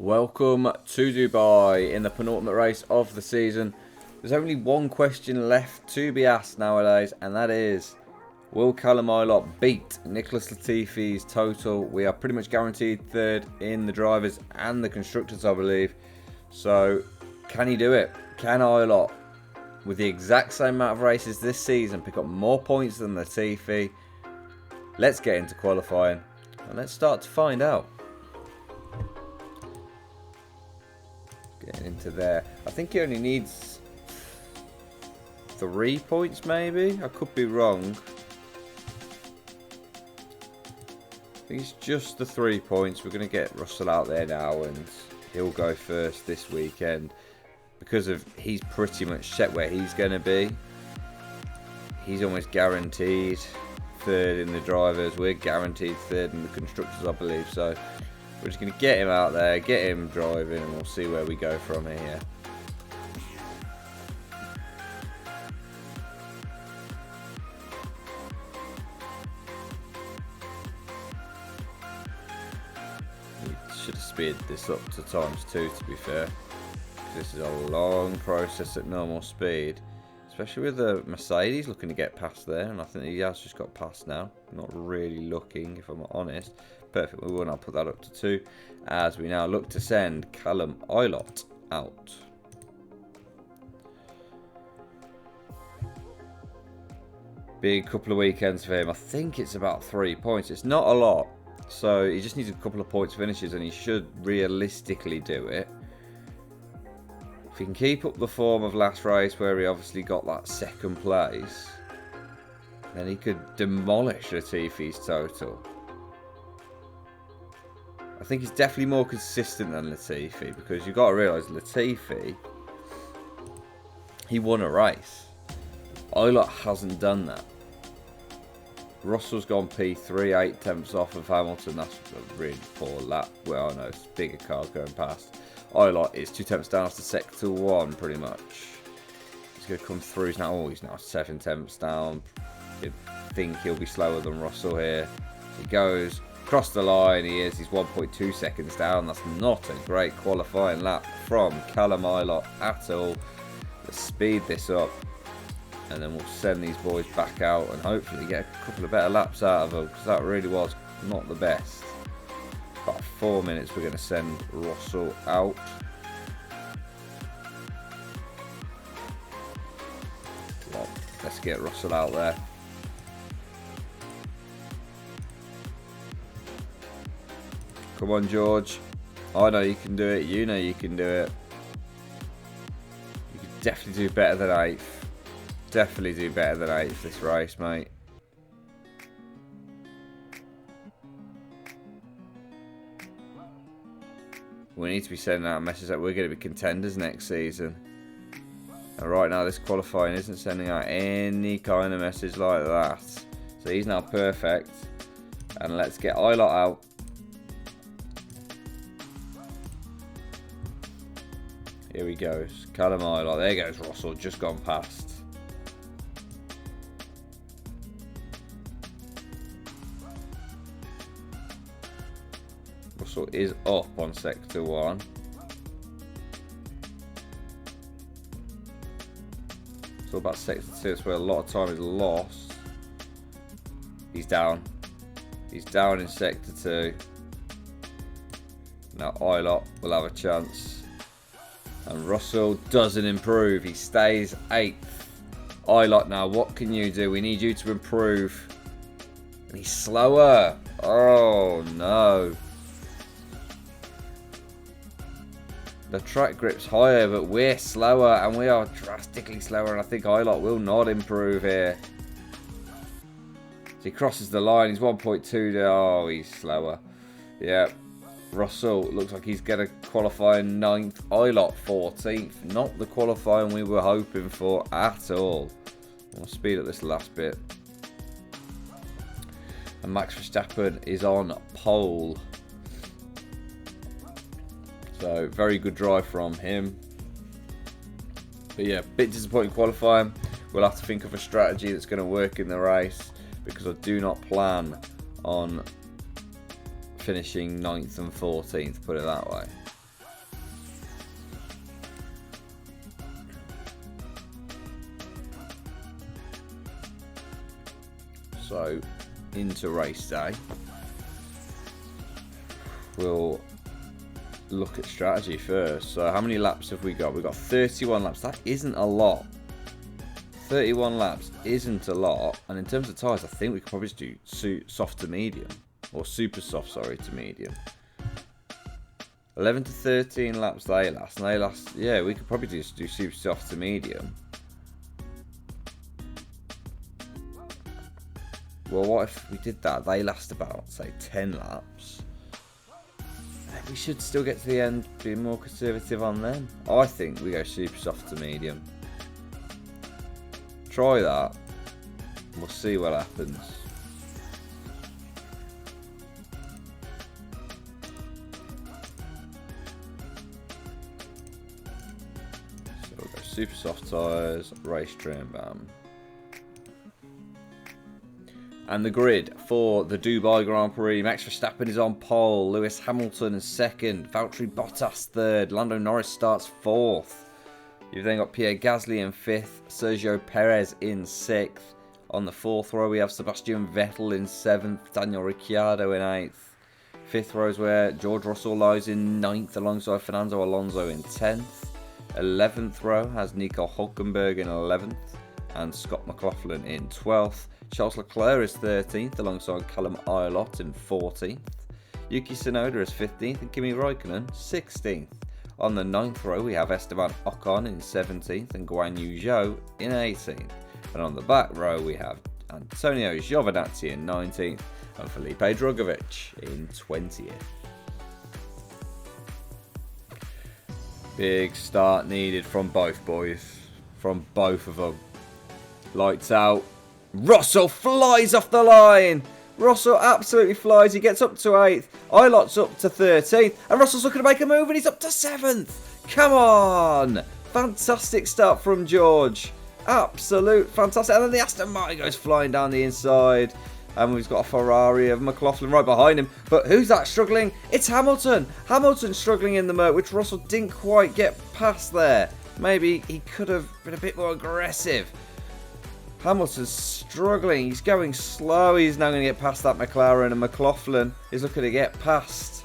Welcome to Dubai in the penultimate race of the season. There's only one question left to be asked nowadays, and that is, will Callum Ilott beat Nicholas Latifi's total? We are pretty much guaranteed third in the drivers and the constructors, I believe. So, can he do it? Can Ilott, with the exact same amount of races this season, pick up more points than Latifi? Let's get into qualifying and let's start to find out. Getting into there. I think he only needs 3 points, maybe? I could be wrong. I think it's just the 3 points. We're going to get Russell out there now and he'll go first this weekend. Because of he's pretty much set where he's going to be. He's almost guaranteed third in the drivers. We're guaranteed third in the constructors, I believe. So we're just going to get him out there, get him driving, and we'll see where we go from here. We should have speeded this up to ×2, to be fair. This is a long process at normal speed, especially with the Mercedes looking to get past there, and I think he has just got past now. Not really looking, if I'm honest. Perfect, we will now put that up to 2 as we now look to send Callum Ilott out. Big couple of weekends for him. I think it's about 3 points. It's not a lot, so he just needs a couple of points finishes and he should realistically do it. If he can keep up the form of last race where he obviously got that second place, then he could demolish Latifi's total. I think he's definitely more consistent than Latifi, because you've got to realise Latifi, he won a race. Ilott hasn't done that. Russell's gone P3, 8 tenths off of Hamilton. That's a really poor lap. Well, I know it's a bigger car going past. Ilott is 2 tenths down after sector 1, pretty much. He's going to come through. He's now 7 tenths down. I think he'll be slower than Russell here. He goes across the line. He's 1.2 seconds down. That's not a great qualifying lap from Callum Ilott at all. Let's speed this up, and then we'll send these boys back out and hopefully get a couple of better laps out of them, because that really was not the best. About 4 minutes, we're going to send Russell out. Well, let's get Russell out there. Come on, George. I know you can do it. You know you can do it. You could definitely do better than 8th. Definitely do better than 8th this race, mate. We need to be sending out a message that we're going to be contenders next season. And right now, this qualifying isn't sending out any kind of message like that. So he's now perfect. And let's get Ilott out. Here he goes. Callum Ilott. There goes Russell. Just gone past. Russell is up on sector 1. It's all about sector 2. That's where a lot of time is lost. He's down. He's down in sector 2. Now Ilott will have a chance. And Russell doesn't improve. He stays 8th. Ilott, now what can you do? We need you to improve. And he's slower. Oh no. The track grip's higher, but we're slower, and we are drastically slower, and I think Ilott will not improve here. So he crosses the line. He's 1.2 there. Oh, he's slower. Yeah. Russell looks like he's going to qualify 9th. Ilott 14th. Not the qualifying we were hoping for at all. We'll speed up this last bit. And Max Verstappen is on pole. So, very good drive from him. But yeah, bit disappointing qualifying. We'll have to think of a strategy that's going to work in the race, because I do not plan on finishing 9th and 14th, put it that way. So, into race day. We'll look at strategy first. So, how many laps have we got? We've got 31 laps. That isn't a lot. 31 laps isn't a lot. And in terms of tyres, I think we could probably just do soft to medium. Or super soft, sorry, to medium. 11 to 13 laps they last. And they last, yeah, we could probably just do super soft to medium. Well, what if we did that? They last about, say, 10 laps. We should still get to the end, being more conservative on them. I think we go super soft to medium. Try that. We'll see what happens. So we'll go super soft tyres, race trim, bam. And the grid for the Dubai Grand Prix. Max Verstappen is on pole. Lewis Hamilton in second. Valtteri Bottas third. Lando Norris starts fourth. You've then got Pierre Gasly in fifth. Sergio Perez in sixth. On the fourth row we have Sebastian Vettel in seventh. Daniel Ricciardo in eighth. Fifth row is where George Russell lies in ninth alongside Fernando Alonso in 10th. 11th row has Nico Hulkenberg in 11th. And Scott McLaughlin in 12th. Charles Leclerc is 13th alongside Callum Ilott in 14th. Yuki Tsunoda is 15th and Kimi Raikkonen 16th. On the 9th row we have Esteban Ocon in 17th and Guan Yu Zhou in 18th. And on the back row we have Antonio Giovinazzi in 19th and Felipe Drugovich in 20th. Big start needed from both boys. From both of them. Lights out. Russell flies off the line. Russell absolutely flies. He gets up to 8th. Ilott's up to 13th. And Russell's looking to make a move and he's up to 7th. Come on. Fantastic start from George. Absolute fantastic. And then the Aston Martin goes flying down the inside. And we've got a Ferrari of McLaughlin right behind him. But who's that struggling? It's Hamilton. Hamilton's struggling in the Merc, which Russell didn't quite get past there. Maybe he could have been a bit more aggressive. Hamilton's struggling. He's going slow. He's now going to get past that McLaren. And McLaughlin is looking to get past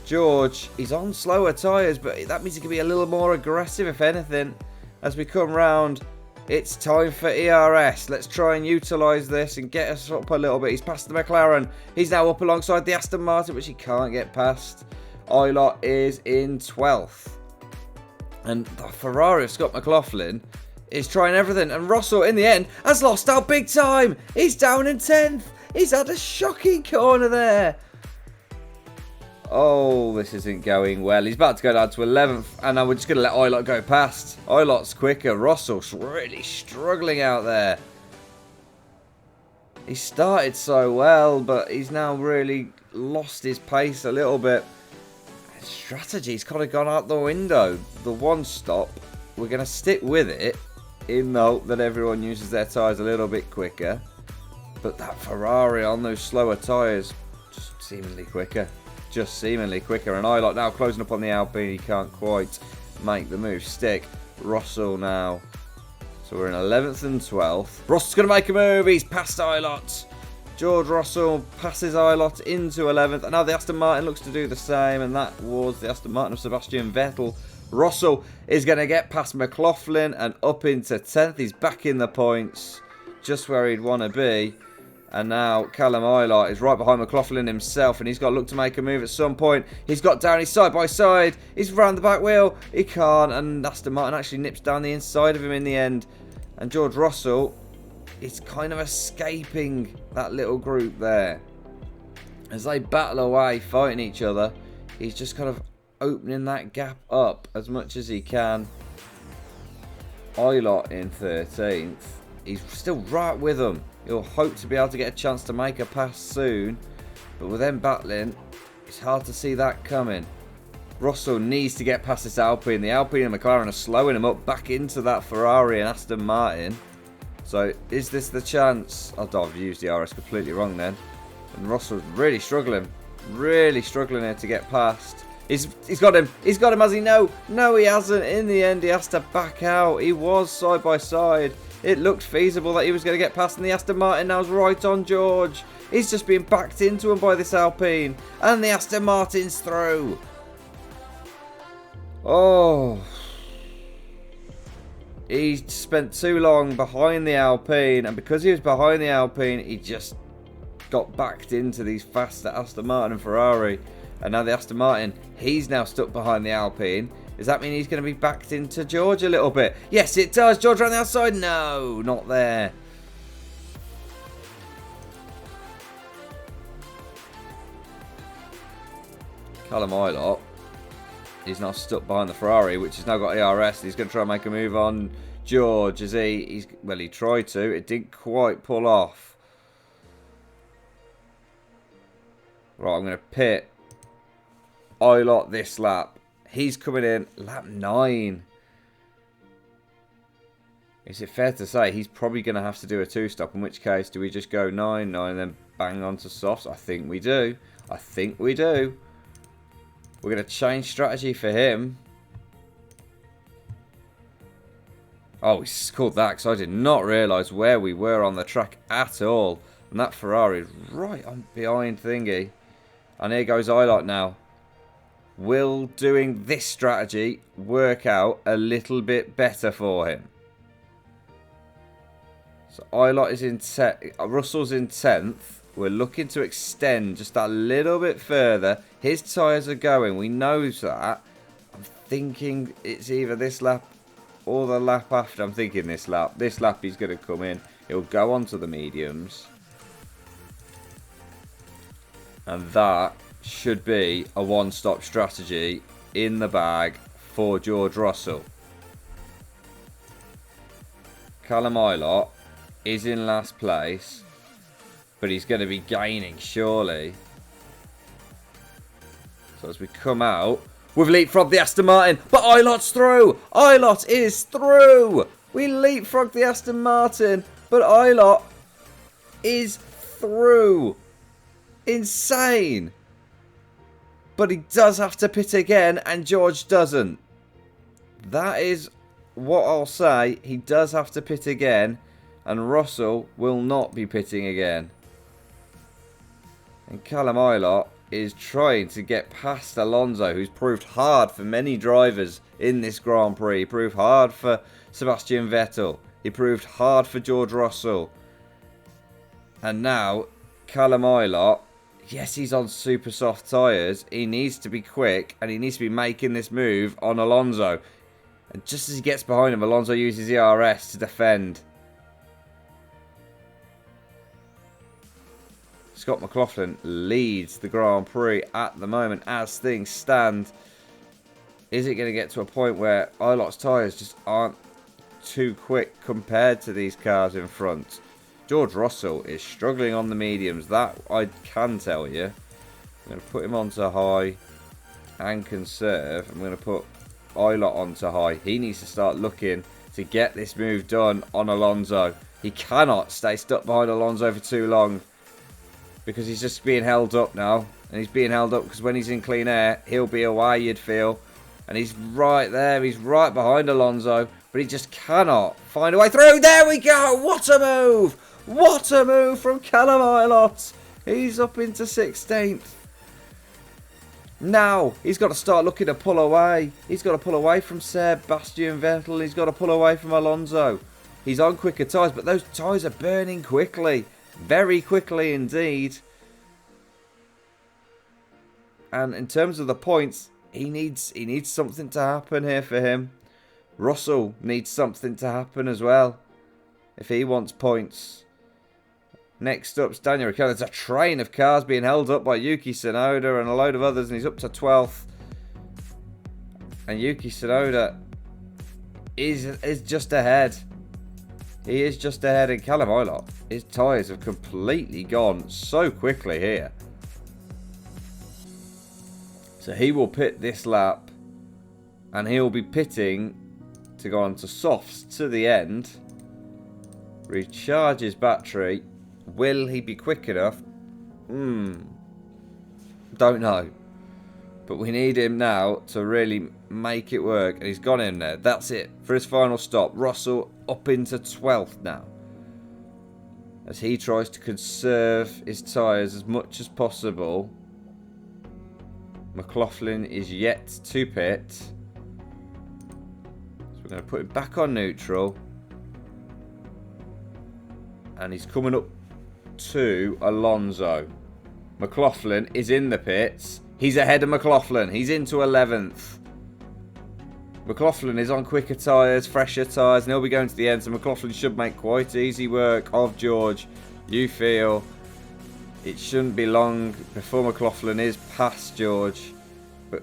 George. He's on slower tyres, but that means he can be a little more aggressive, if anything. As we come round, it's time for ERS. Let's try and utilise this and get us up a little bit. He's past the McLaren. He's now up alongside the Aston Martin, which he can't get past. Ilott is in 12th. And the Ferrari of Scott McLaughlin is trying everything, and Russell in the end has lost out big time. He's down in 10th. He's had a shocking corner there. Oh, this isn't going well. He's about to go down to 11th, and now we're just going to let Ilott go past. Ilott's quicker. Russell's really struggling out there. He started so well, but he's now really lost his pace a little bit. His strategy's kind of gone out the window. The one stop, we're going to stick with it, in the hope that everyone uses their tyres a little bit quicker. But that Ferrari on those slower tyres, just seemingly quicker. Just seemingly quicker. And Ilott now closing up on the Alpine. He can't quite make the move stick. Russell now. So we're in 11th and 12th. Russell's going to make a move. He's past Ilott. George Russell passes Ilott into 11th. And now the Aston Martin looks to do the same. And that was the Aston Martin of Sebastian Vettel. Russell is going to get past McLaughlin and up into 10th. He's back in the points, just where he'd want to be. And now Callum Ilott is right behind McLaughlin himself, and he's got to look to make a move at some point. He's got down his side by side. He's round the back wheel. He can't, and Aston Martin actually nips down the inside of him in the end. And George Russell is kind of escaping that little group there. As they battle away, fighting each other, he's just kind of opening that gap up as much as he can. Ilott in 13th. He's still right with them. He'll hope to be able to get a chance to make a pass soon. But with them battling, it's hard to see that coming. Russell needs to get past this Alpine. The Alpine and McLaren are slowing him up back into that Ferrari and Aston Martin. So is this the chance? Oh, I've used the RS completely wrong then. And Russell's really struggling. Really struggling here to get past. He's got him. He's got him, has he? No, he hasn't. In the end, he has to back out. He was side by side. It looked feasible that he was going to get past, and the Aston Martin now is right on George. He's just being backed into him by this Alpine, and the Aston Martin's through. Oh, he spent too long behind the Alpine, and because he was behind the Alpine, he just got backed into these faster Aston Martin and Ferrari. And now the Aston Martin, he's now stuck behind the Alpine. Does that mean he's going to be backed into George a little bit? Yes, it does. George around the outside. No, not there. Callum Ilott. He's now stuck behind the Ferrari, which has now got ERS. He's going to try and make a move on George. Is he? Well, he tried to. It didn't quite pull off. Right, I'm going to pit Ilott this lap. He's coming in lap 9. Is it fair to say he's probably going to have to do a 2-stop? In which case, do we just go 9, 9, and then bang onto softs? I think we do. I think we do. We're going to change strategy for him. Oh, we scored that because I did not realise where we were on the track at all. And that Ferrari is right on behind Thingy. And here goes Ilott now. Will doing this strategy work out a little bit better for him? So Ilott is in 10th. Russell's in 10th. We're looking to extend just a little bit further. His tyres are going. We know that. I'm thinking it's either this lap or the lap after. I'm thinking this lap. This lap he's going to come in. He'll go onto the mediums. And that should be a one-stop strategy in the bag for George Russell. Callum Ilott is in last place, but he's going to be gaining surely. So as we come out, we've leapfrogged the Aston Martin, but Ilott's through. Ilott is through. We leapfrogged the Aston Martin, but Ilott is through. Insane. But he does have to pit again, and George doesn't. That is what I'll say. He does have to pit again, and Russell will not be pitting again. And Callum Ilott is trying to get past Alonso, who's proved hard for many drivers in this Grand Prix. He proved hard for Sebastian Vettel. He proved hard for George Russell. And now, Callum Ilott, yes, he's on super soft tyres. He needs to be quick, and he needs to be making this move on Alonso. And just as he gets behind him, Alonso uses ERS to defend. Scott McLaughlin leads the Grand Prix at the moment as things stand. Is it going to get to a point where Ilott's tyres just aren't too quick compared to these cars in front? George Russell is struggling on the mediums. That I can tell you. I'm going to put him onto high and conserve. I'm going to put Ilott onto high. He needs to start looking to get this move done on Alonso. He cannot stay stuck behind Alonso for too long, because he's just being held up now. And he's being held up because when he's in clean air, he'll be away, you'd feel. And he's right there. He's right behind Alonso. But he just cannot find a way through. There we go. What a move. What a move from Callum Ilott. He's up into 16th. Now, he's got to start looking to pull away. He's got to pull away from Sebastian Vettel. He's got to pull away from Alonso. He's on quicker tyres, but those tyres are burning quickly. Very quickly indeed. And in terms of the points, he needs something to happen here for him. Russell needs something to happen as well if he wants points. Next up's Daniel Ricciardo. There's a train of cars being held up by Yuki Tsunoda and a load of others, and he's up to 12th. And Yuki Tsunoda is just ahead. He is just ahead, and Callum Ilott, his tyres have completely gone so quickly here. So he will pit this lap, and he'll be pitting to go on to softs to the end. Recharge his battery. Will he be quick enough? Don't know. But we need him now to really make it work. And he's gone in there. That's it for his final stop. Russell up into 12th now, as he tries to conserve his tyres as much as possible. McLaughlin is yet to pit. So we're going to put him back on neutral. And he's coming up to Alonso. McLaughlin is in the pits. He's ahead of McLaughlin. He's into 11th. McLaughlin is on quicker tyres, fresher tyres, and he'll be going to the end. So McLaughlin should make quite easy work of George. You feel it shouldn't be long before McLaughlin is past George.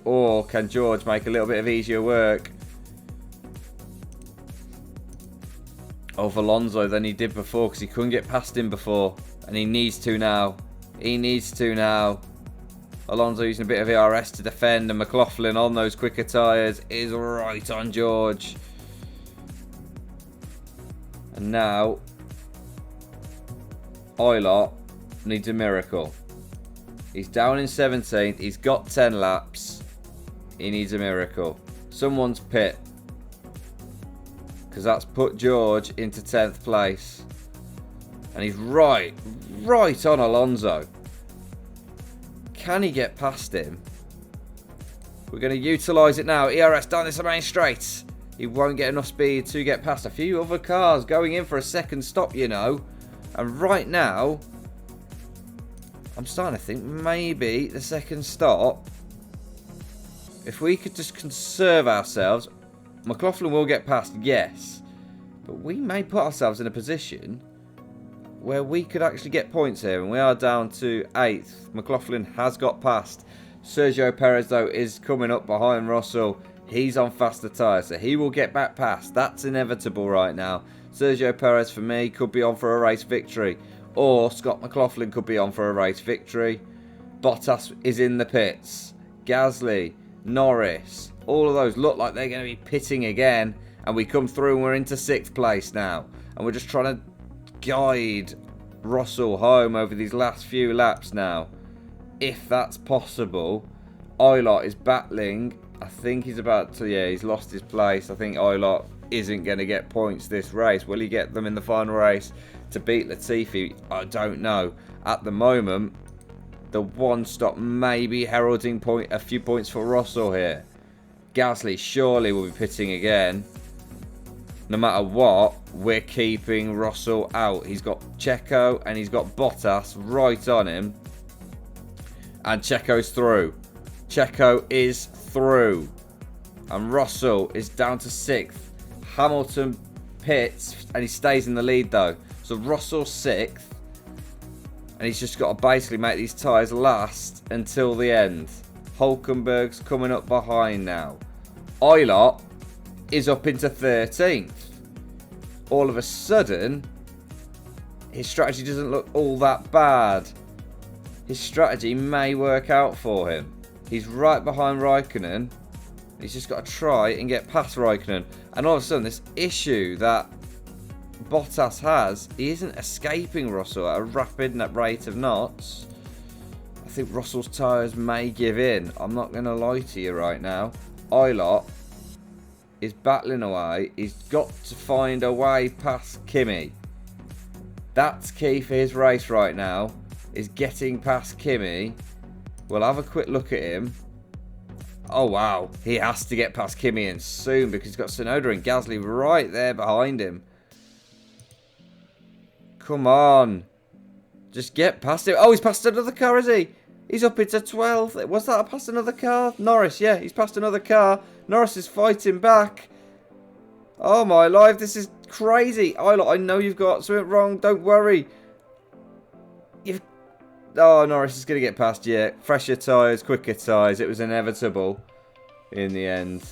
Or can George make a little bit of easier work of Alonso than he did before, because he couldn't get past him before, and he needs to now. He needs to now. Alonso using a bit of ERS to defend, and McLaughlin on those quicker tyres is right on George. And now Oilot needs a miracle. He's down in 17th. He's got 10 laps. He needs a miracle. Someone's pit, because that's put George into 10th place. And he's right on Alonso. Can he get past him? We're going to utilise it now. ERS down this main straight. He won't get enough speed to get past a few other cars going in for a second stop, you know. And right now, I'm starting to think maybe the second stop, if we could just conserve ourselves, McLaughlin will get past, yes. But we may put ourselves in a position where we could actually get points here. And we are down to 8th. McLaughlin has got past. Sergio Perez, though, is coming up behind Russell. He's on faster tyres, so he will get back past. That's inevitable right now. Sergio Perez, for me, could be on for a race victory. Or Scott McLaughlin could be on for a race victory. Bottas is in the pits. Gasly, Norris, all of those look like they're going to be pitting again. And we come through and we're into 6th place now. And we're just trying to guide Russell home over these last few laps now, if that's possible. Oilot is battling. I think he's about to, yeah, he's lost his place. I think Oilot isn't going to get points this race. Will he get them in the final race to beat Latifi? I don't know. At the moment, the one stop may be heralding a few points for Russell here. Gasly surely will be pitting again. No matter what, we're keeping Russell out. He's got Checo and he's got Bottas right on him. And Checo's through. Checo is through. And Russell is down to 6th. Hamilton pits and he stays in the lead though. So Russell's 6th. And he's just got to basically make these tyres last until the end. Hulkenberg's coming up behind now. Oilot is up into 13th. All of a sudden, his strategy doesn't look all that bad. His strategy may work out for him. He's right behind Raikkonen. He's just got to try and get past Raikkonen. And all of a sudden, this issue that Bottas has, he isn't escaping Russell at a rapid rate of knots. I think Russell's tyres may give in. I'm not going to lie to you right now. Oilot is battling away. He's got to find a way past Kimi. That's key for his race right now, is getting past Kimi. We'll have a quick look at him. Oh wow, he has to get past Kimi and soon, because he's got Tsunoda and Gasly right there behind him. Come on, just get past him. Oh, he's passed another car, is he? He's up into 12th. Was that past another car? Norris, yeah, he's passed another car. Norris is fighting back. Oh my life, this is crazy. I know you've got something wrong. Don't worry. Oh, Norris is going to get past you. Fresher tyres, quicker tyres. It was inevitable in the end.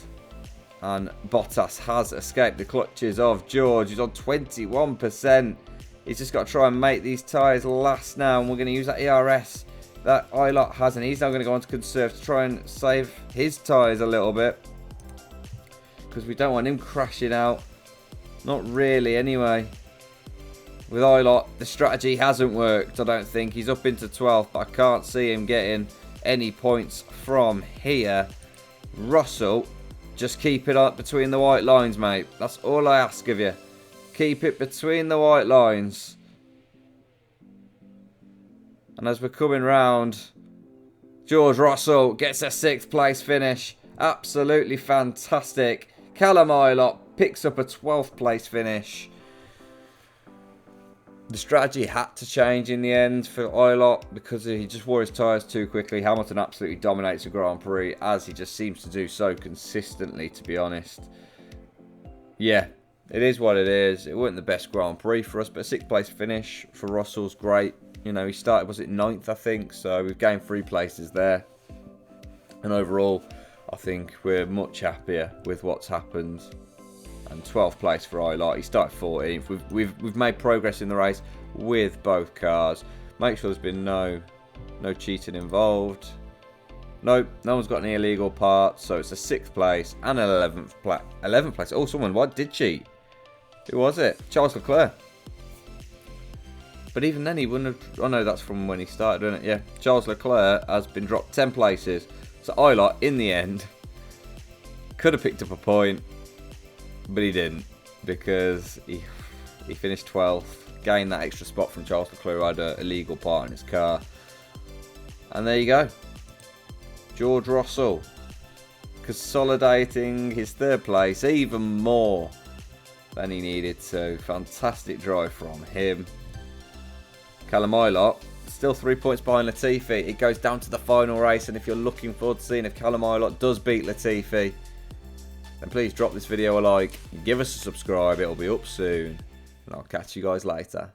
And Bottas has escaped the clutches of George. He's on 21%. He's just got to try and make these tyres last now. And we're going to use that ERS that Oilot has, and he's now going to go on to conserve to try and save his tyres a little bit, because we don't want him crashing out. Not really anyway. With Oilot, the strategy hasn't worked, I don't think. He's up into 12th, but I can't see him getting any points from here. Russell, just keep it up between the white lines, mate. That's all I ask of you. Keep it between the white lines. And as we're coming round, George Russell gets a 6th place finish. Absolutely fantastic. Callum Ilott picks up a 12th place finish. The strategy had to change in the end for Ilott because he just wore his tyres too quickly. Hamilton absolutely dominates the Grand Prix, as he just seems to do so consistently, to be honest. Yeah, it is what it is. It wasn't the best Grand Prix for us, but a 6th place finish for Russell's great. You know, he started, was it 9th, I think? So we've gained 3 places there. And overall, I think we're much happier with what's happened. And 12th place for Ilott. He started 14th. We've made progress in the race with both cars. Make sure there's been no cheating involved. Nope, no one's got any illegal parts. So it's a 6th place and an 11th place. Oh, someone did cheat. Who was it? Charles Leclerc. But even then, he wouldn't have... Oh, no, that's from when he started, isn't it? Yeah, Charles Leclerc has been dropped 10 places. So Ilott, in the end, could have picked up a point, but he didn't, because he finished 12th, gained that extra spot from Charles Leclerc, who had an illegal part in his car. And there you go. George Russell consolidating his 3rd place even more than he needed to. Fantastic drive from him. Callum Ilott, still 3 points behind Latifi. It goes down to the final race, and if you're looking forward to seeing if Callum Ilott does beat Latifi, then please drop this video a like, give us a subscribe, it'll be up soon, and I'll catch you guys later.